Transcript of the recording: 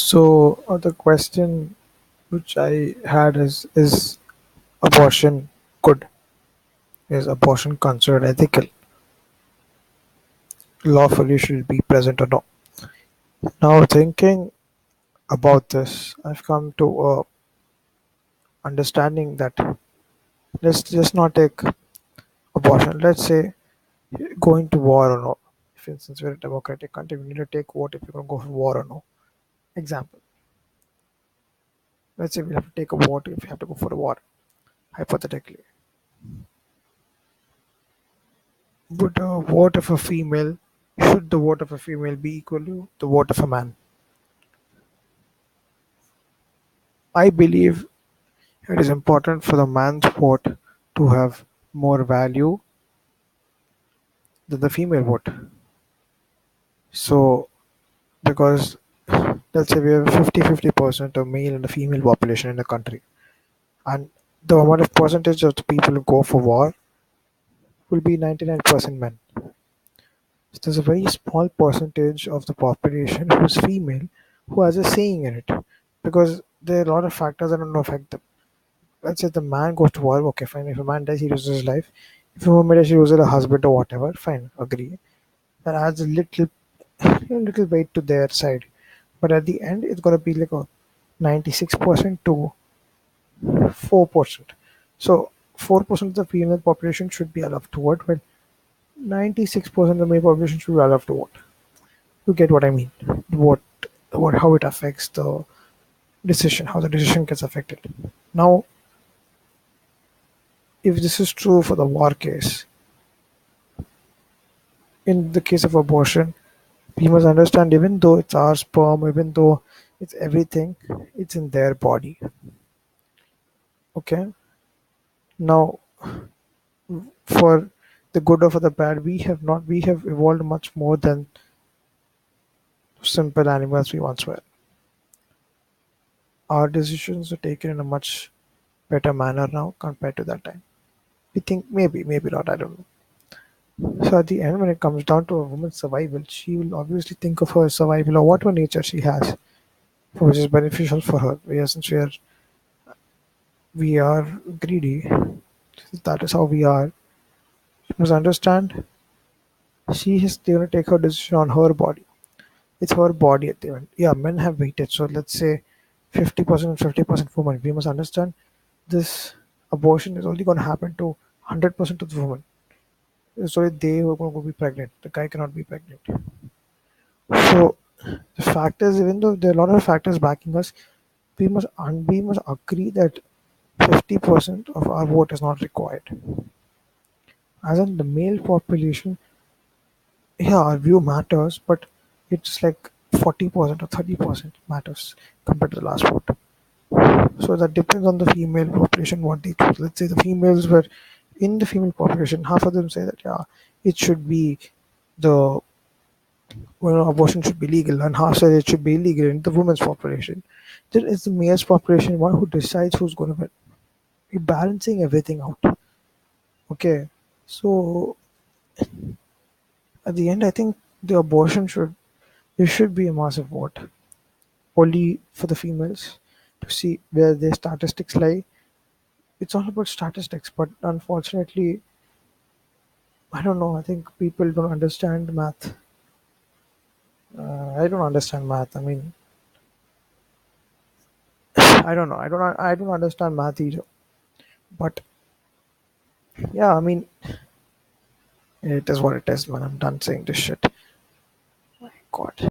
So the question which I had is abortion good? Is abortion considered ethical? Lawfully should it be present or not? Now thinking about this, I've come to a understanding that let's just not take abortion. Let's say going to war or no. For instance, we're a democratic country, we need to take vote if we're going to go for war or no. Example. Let's say we have to take a vote if we have to go for a war, hypothetically. Would a vote of a female, should the vote of a female be equal to the vote of a man? I believe it is important for the man's vote to have more value than the female vote. So, because let's say we have 50-50% of male and the female population in the country, and the amount of percentage of the people who go for war will be 99% men. So there's a very small percentage of the population who's female who has a saying in it because there are a lot of factors that don't affect them. Let's say the man goes to war, okay, fine. If a man dies, he loses his life. If a woman dies, she loses her husband or whatever, fine, agree. That adds a little weight to their side. But at the end, it's gonna be like a 96% to 4%. So 4% of the female population should be allowed to vote, while 96% of the male population should be allowed to vote. You get what I mean? What, what, how it affects the decision, how the decision gets affected. Now, if this is true for the war case, in the case of abortion, we must understand even though it's our sperm, even though it's everything, it's in their body. Okay. Now, for the good or for the bad, we have evolved much more than simple animals we once were. Our decisions are taken in a much better manner now compared to that time. We think maybe not, I don't know. So at the end, when it comes down to a woman's survival, she will obviously think of her survival or whatever nature she has, which is beneficial for her. Since we are greedy, that is how we are. You must understand, she is going to take her decision on her body. It's her body at the end. Yeah, men have weighted. So let's say 50% and 50% women. We must understand this abortion is only going to happen to 100% of the women. It's only they who are going to be pregnant. The guy cannot be pregnant. So the fact is, even though there are a lot of factors backing us, we must agree that 50% of our vote is not required. As in the male population, yeah, our view matters, but it's like 40% or 30% matters compared to the last vote. So that depends on the female population what they choose. Let's say the females were in the female population, half of them say that yeah, it should be the abortion should be legal, and half say it should be illegal in the women's population. Then it's the male's population one who decides who's going to win. We're balancing everything out. Okay, so at the end, I think the abortion should there should be a massive vote only for the females to see where their statistics lie. It's all about statistics, but unfortunately, I don't know. I think people don't understand math. I don't understand math. I mean, I don't know. I don't understand math either. But yeah, I mean, it is what it is, man. I'm done saying this shit. My God.